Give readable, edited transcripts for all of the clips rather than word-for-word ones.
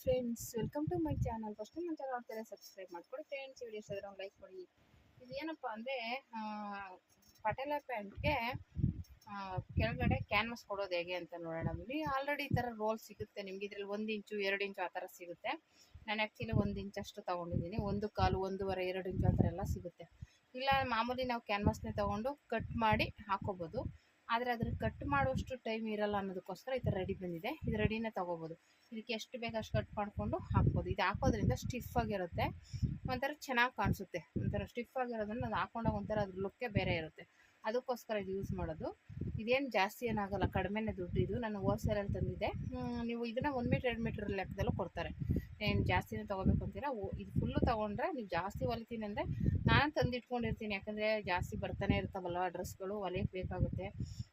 Friends, welcome to my channel. First ನಮ್ಮ channel ನೋಡ್ತಾರೆ subscribe ಮಾಡ್ಕೊಳ್ಳಿ ಫ್ರೆಂಡ್ಸ್. ವಿಡಿಯೋಸ್ ಇದ್ರೆ ಒಂದು ಲೈಕ್ ಕೊಡಿ. ಇದು ಏನಪ್ಪ ಅಂದರೆ ಪಟೇಲ ಪ್ಯಾಂಟ್ಗೆ ಕೆಳಗಡೆ ಕ್ಯಾನ್ವಾಸ್ ಕೊಡೋದು ಹೇಗೆ ಅಂತ ನೋಡೋಣ. ಬನ್ನಿ. ಆಲ್ರೆಡಿ ಈ ಥರ ರೋಲ್ ಸಿಗುತ್ತೆ ನಿಮ್ಗೆ. ಇದರಲ್ಲಿ 1 ಇಂಚು 2 ಇಂಚು ಆ ಥರ ಸಿಗುತ್ತೆ. ನಾನು ಆ್ಯಕ್ಚುಲಿ 1 ಇಂಚಷ್ಟು ತೊಗೊಂಡಿದ್ದೀನಿ. 1 ಕಾಲು 1.5 2 ಇಂಚು ಆ ಥರ ಎಲ್ಲ ಸಿಗುತ್ತೆ. ಇಲ್ಲ ಮಾಮೂಲಿ ನಾವು ಕ್ಯಾನ್ವಾಸ್ನೇ ತೊಗೊಂಡು ಕಟ್ ಮಾಡಿ ಹಾಕೋಬೋದು. ಆದರೆ ಅದ್ರ ಕಟ್ ಮಾಡುವಷ್ಟು ಟೈಮ್ ಇರಲ್ಲ ಅನ್ನೋದಕ್ಕೋಸ್ಕರ ಈ ಥರ ರೆಡಿ ಬಂದಿದೆ. ಇದು ರೆಡಿನೇ ತೊಗೋಬೋದು. ಇದಕ್ಕೆ ಎಷ್ಟು ಬೇಕು ಅಷ್ಟು ಕಟ್ ಮಾಡಿಕೊಂಡು ಹಾಕ್ಬೋದು. ಇದು ಹಾಕೋದ್ರಿಂದ ಸ್ಟಿಫ್ ಆಗಿರುತ್ತೆ, ಒಂಥರ ಚೆನ್ನಾಗಿ ಕಾಣಿಸುತ್ತೆ. ಒಂಥರ ಸ್ಟಿಫ್ ಆಗಿರೋದ್ರಿಂದ ಅದು ಹಾಕೊಂಡಾಗ ಒಂಥರ ಅದ್ರ ಲುಕ್ಕೇ ಬೇರೆ ಇರುತ್ತೆ. ಅದಕ್ಕೋಸ್ಕರ ಇದು ಯೂಸ್ ಮಾಡೋದು. ಇದೇನು ಜಾಸ್ತಿ ಏನಾಗಲ್ಲ, ಕಡಿಮೆನೇ ದುಡ್ಡು. ಇದು ನಾನು ಹೋಲ್ಸೇಲಲ್ಲಿ ತಂದಿದ್ದೆ. ನೀವು ಇದನ್ನು 1 ಮೀಟ್ರ್ 2 ಮೀಟ್ರ್ ಲೆಕ್ಕದಲ್ಲೂ ಕೊಡ್ತಾರೆ. ಏನು ಜಾಸ್ತಿನೇ ತೊಗೋಬೇಕು ಅಂತೀರಾ, ಇದು ಫುಲ್ಲು ತೊಗೊಂಡ್ರೆ ನೀವು ಜಾಸ್ತಿ ಹೊಲಿತೀನಿ ಅಂದರೆ ನಾನು ತಂದಿಟ್ಕೊಂಡಿರ್ತೀನಿ. ಯಾಕಂದರೆ ಜಾಸ್ತಿ ಬರ್ತಾನೆ ಇರ್ತಾವಲ್ಲ ಡ್ರೆಸ್ಗಳು, ಹೊಲಿಯೋಕ್ಕೆ ಬೇಕಾಗುತ್ತೆ.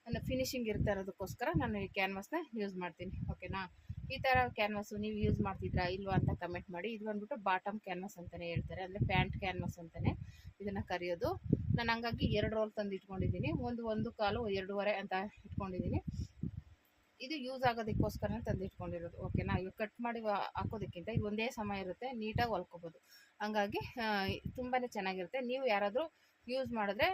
ನನ್ನ ಫಿನಿಶಿಂಗ್ ಇರ್ತಾ ಇರೋದಕ್ಕೋಸ್ಕರ ನಾನು ಈ ಕ್ಯಾನ್ವಾಸ್ನ ಯೂಸ್ ಮಾಡ್ತೀನಿ. ಓಕೆನಾ. ಈ ಥರ ಕ್ಯಾನ್ವಾಸು ನೀವು ಯೂಸ್ ಮಾಡ್ತಿದ್ರಾ ಇಲ್ವಾ ಅಂತ ಕಮೆಂಟ್ ಮಾಡಿ. ಇದು ಬಂದ್ಬಿಟ್ಟು ಬಾಟಮ್ ಕ್ಯಾನ್ವಾಸ್ ಅಂತಲೇ ಹೇಳ್ತಾರೆ, ಅಂದರೆ ಪ್ಯಾಂಟ್ ಕ್ಯಾನ್ವಾಸ್ ಅಂತಲೇ ಇದನ್ನು ಕರೆಯೋದು. ನಾನು ಹಂಗಾಗಿ 2 ರೋಲ್ ತಂದು ಇಟ್ಕೊಂಡಿದ್ದೀನಿ. 1 ಕಾಲು 2.5 ಅಂತ ಇಟ್ಕೊಂಡಿದ್ದೀನಿ. ಇದು ಯೂಸ್ ಆಗೋದಕ್ಕೋಸ್ಕರ ತಂದು ಇಟ್ಕೊಂಡಿರೋದು. ಓಕೆನಾ. ಇವಾಗ ಕಟ್ ಮಾಡಿ ಹಾಕೋದಕ್ಕಿಂತ ಇದು ಒಂದೇ ಸಮಯ ಇರುತ್ತೆ, ನೀಟಾಗಿ ಹೊಲ್ಕೋಬೋದು. ಹಂಗಾಗಿ ತುಂಬಾ ಚೆನ್ನಾಗಿರುತ್ತೆ. ನೀವು ಯಾರಾದರೂ ಯೂಸ್ ಮಾಡಿದ್ರೆ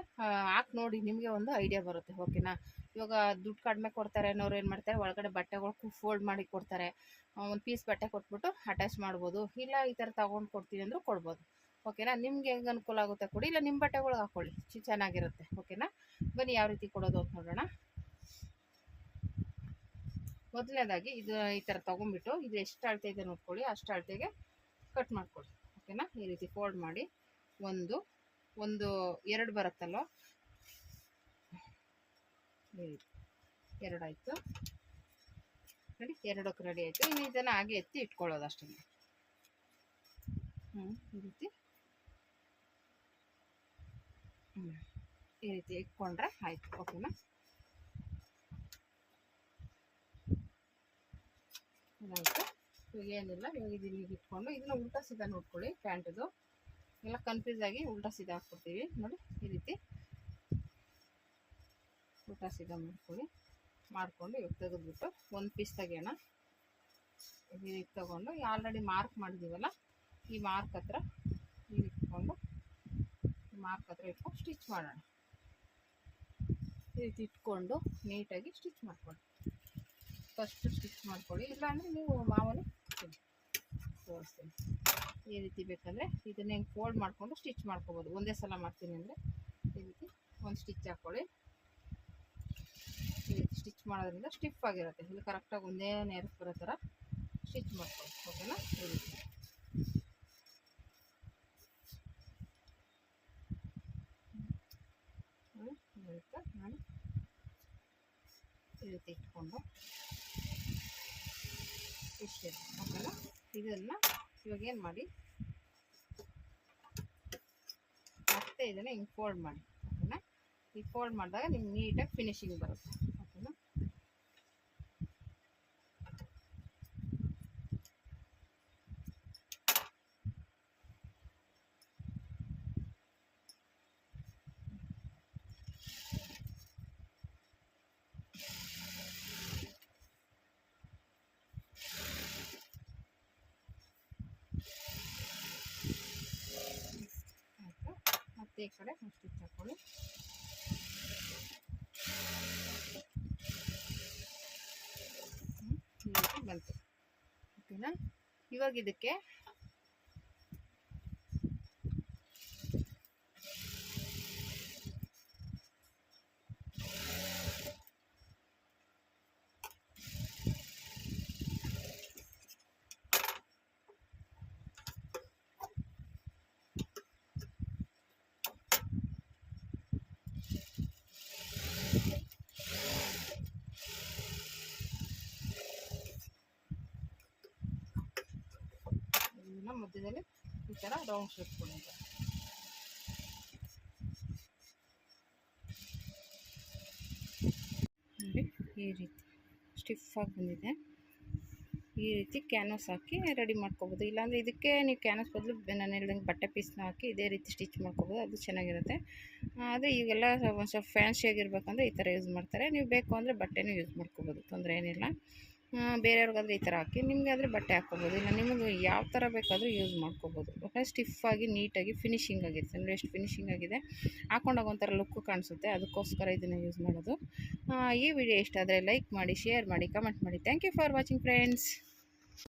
ಹಾಕಿ ನೋಡಿ, ನಿಮಗೆ ಒಂದು ಐಡಿಯಾ ಬರುತ್ತೆ. ಓಕೆನಾ. ಇವಾಗ ದುಡ್ಡು ಕಡಿಮೆ ಕೊಡ್ತಾರೆ ಅನ್ನೋರು ಏನು ಮಾಡ್ತಾರೆ, ಒಳಗಡೆ ಬಟ್ಟೆಗಳು ಫೋಲ್ಡ್ ಮಾಡಿ ಕೊಡ್ತಾರೆ. ಒಂದು ಪೀಸ್ ಬಟ್ಟೆ ಕೊಟ್ಬಿಟ್ಟು ಅಟ್ಯಾಚ್ ಮಾಡ್ಬೋದು. ಇಲ್ಲ ಈ ಥರ ತೊಗೊಂಡು ಕೊಡ್ತೀನಿ ಅಂದರೂ ಕೊಡ್ಬೋದು. ಓಕೆನಾ. ನಿಮ್ಗೆ ಹೆಂಗೆ ಅನುಕೂಲ ಆಗುತ್ತೆ ಕೊಡಿ, ಇಲ್ಲ ನಿಮ್ಮ ಬಟ್ಟೆಗಳಿಗೆ ಹಾಕ್ಕೊಳ್ಳಿ, ಚೆನ್ನಾಗಿರುತ್ತೆ. ಓಕೆನಾ. ಬನ್ನಿ ಯಾವ ರೀತಿ ಕೊಡೋದು ಅಂತ ನೋಡೋಣ. ಮೊದಲನೇದಾಗಿ ಇದು ಈ ಥರ ತೊಗೊಂಡ್ಬಿಟ್ಟು ಇದು ಎಷ್ಟು ಅಳತೆ ಇದೆ ನೋಡ್ಕೊಳ್ಳಿ, ಅಷ್ಟು ಅಳತೆಗೆ ಕಟ್ ಮಾಡ್ಕೊಳ್ಳಿ. ಓಕೆನಾ. ಈ ರೀತಿ ಫೋಲ್ಡ್ ಮಾಡಿ ಒಂದು 2 ಬರುತ್ತಲ್ವ, ಈ ರೀತಿ 2 ಆಯಿತು ನೋಡಿ. 2ಕ್ಕೆ ರೆಡಿ ಆಯಿತು. ಇನ್ನು ಇದನ್ನು ಹಾಗೆ ಎತ್ತಿ ಇಟ್ಕೊಳ್ಳೋದು ಅಷ್ಟೇ. ಈ ರೀತಿ ಇಟ್ಕೊಂಡ್ರೆ ಆಯಿತು. ಓಕೆನಾ. ಇದಾಯಿತು. ಇವಾಗ ಏನಿಲ್ಲ, ಇವಾಗ ಇದನ್ನ ಇಟ್ಕೊಂಡು ಇದನ್ನು ಉಲ್ಟಾ ಸೀದಾ ನೋಡ್ಕೊಳ್ಳಿ. ಪ್ಯಾಂಟದು ಎಲ್ಲ ಕನ್ಫ್ಯೂಸ್ ಆಗಿ ಉಲ್ಟಾ ಸೀದಾ ಹಾಕ್ಕೊಡ್ತೀವಿ ನೋಡಿ. ಈ ರೀತಿ ಉಲ್ಟಾ ಸೀದಾ ಮಾಡಿಕೊಂಡು ಇವಾಗ ತೆಗೆದ್ಬಿಟ್ಟು ಒಂದು ಪೀಸ್ ತೆಗೆಯೋಣ. ಈ ರೀತಿ ತೊಗೊಂಡು ಆಲ್ರೆಡಿ ಮಾರ್ಕ್ ಮಾಡಿದ್ದೀವಲ್ಲ, ಈ ಮಾರ್ಕ್ ಹತ್ರ ಇಟ್ಕೊಂಡು ಸ್ಟಿಚ್ ಮಾಡೋಣ. ಈ ರೀತಿ ಇಟ್ಕೊಂಡು ನೀಟಾಗಿ ಸ್ಟಿಚ್ ಮಾಡ್ಕೊಳ್ಳಿ. ಫಸ್ಟ್ ಸ್ಟಿಚ್ ಮಾಡ್ಕೊಳ್ಳಿ. ಇಲ್ಲಾಂದರೆ ನೀವು ಮಾಮೂಲಿ ತೋರಿಸ್ತೀನಿ. ಈ ರೀತಿ ಬೇಕಂದರೆ ಇದನ್ನ ಹೆಂಗೆ ಫೋಲ್ಡ್ ಮಾಡಿಕೊಂಡು ಸ್ಟಿಚ್ ಮಾಡ್ಕೊಬೋದು. ಒಂದೇ ಸಲ ಮಾಡ್ತೀನಿ ಅಂದರೆ ಈ ರೀತಿ ಒಂದು ಸ್ಟಿಚ್ ಹಾಕ್ಕೊಳ್ಳಿ. ಈ ರೀತಿ ಸ್ಟಿಚ್ ಮಾಡೋದ್ರಿಂದ ಸ್ಟಿಫ್ ಆಗಿರುತ್ತೆ. ಇಲ್ಲಿ ಕರೆಕ್ಟಾಗಿ ಒಂದೇ ನೇರಕ್ಕೆ ಬರೋ ಥರ ಸ್ಟಿಚ್ ಮಾಡ್ಕೊಳ್ಳಿ. ಓಕೆನಾ. ಈ ರೀತಿ ನಾನು ಈ ರೀತಿ ಇಟ್ಕೊಂಡು ಇಷ್ಟೇ. ಓಕೆನಾ. ಇದನ್ನು ಇವಾಗ ಏನು ಮಾಡಿ, ಮತ್ತೆ ಇದನ್ನು ಹಿಂಗೆ ಫೋಲ್ಡ್ ಮಾಡಿ. ಓಕೆನಾ. ಈ ಫೋಲ್ಡ್ ಮಾಡಿದಾಗ ನಿಮ್ಗೆ ನೀಟಾಗಿ ಫಿನಿಶಿಂಗ್ ಬರುತ್ತೆ. ಓಕೆನಾ. ಮತ್ತೆ ಈ ಕಡೆ ಸ್ಟಿಚ್ ಹಾಕ್ಕೊಳ್ಳಿ. ಈ ರೀತಿ ಬಂತು. ಓಕೆನಾ. ಇವಾಗ ಇದಕ್ಕೆ ಮಧ್ಯದಲ್ಲಿ ಈ ಥರ ರೌಂಡ್ ಶೇಪ್ ಕೊಡುತ್ತೆ. ನೋಡಿ ಈ ರೀತಿ ಸ್ಟಿಫ್ ಆಗಿ ಬಂದಿದೆ. ಈ ರೀತಿ ಕ್ಯಾನ್ವಾಸ್ ಹಾಕಿ ರೆಡಿ ಮಾಡ್ಕೋಬೋದು. ಇಲ್ಲಾಂದರೆ ಇದಕ್ಕೆ ನೀವು ಕ್ಯಾನ್ವಾಸ್ ಬದಲು ನಾನು ಹೇಳ್ದಂಗೆ ಬಟ್ಟೆ ಪೀಸ್ನ ಹಾಕಿ ಇದೇ ರೀತಿ ಸ್ಟಿಚ್ ಮಾಡ್ಕೋಬೋದು. ಅದು ಚೆನ್ನಾಗಿರುತ್ತೆ. ಆದರೆ ಈಗೆಲ್ಲ ಒಂದು ಸ್ವಲ್ಪ ಫ್ಯಾನ್ಸಿಯಾಗಿರ್ಬೇಕಂದ್ರೆ ಈ ಥರ ಯೂಸ್ ಮಾಡ್ತಾರೆ. ನೀವು ಬೇಕು ಅಂದರೆ ಬಟ್ಟೆನೂ ಯೂಸ್ ಮಾಡ್ಕೋಬೋದು, ತೊಂದರೆ ಏನಿಲ್ಲ. ಬೇರೆಯವ್ರಿಗಾದ್ರೆ ಈ ಥರ ಹಾಕಿ, ನಿಮಗೆ ಆದರೆ ಬಟ್ಟೆ ಹಾಕ್ಕೋಬೋದು. ಇಲ್ಲ ನಿಮಗೆ ಯಾವ ಥರ ಬೇಕಾದರೂ ಯೂಸ್ ಮಾಡ್ಕೋಬೋದು. ಯಾಕಂದರೆ ಸ್ಟಿಫಾಗಿ ನೀಟಾಗಿ ಫಿನಿಶಿಂಗ್ ಆಗಿರುತ್ತೆ. ಅಂದರೆ ಎಷ್ಟು ಫಿನಿಶಿಂಗ್ ಆಗಿದೆ, ಹಾಕೊಂಡಾಗ ಒಂಥರ ಲುಕ್ಕು ಕಾಣಿಸುತ್ತೆ. ಅದಕ್ಕೋಸ್ಕರ ಇದನ್ನು ಯೂಸ್ ಮಾಡೋದು. ಈ ವಿಡಿಯೋ ಇಷ್ಟ ಆದರೆ ಲೈಕ್ ಮಾಡಿ, ಶೇರ್ ಮಾಡಿ, ಕಮೆಂಟ್ ಮಾಡಿ. Thank you for watching friends.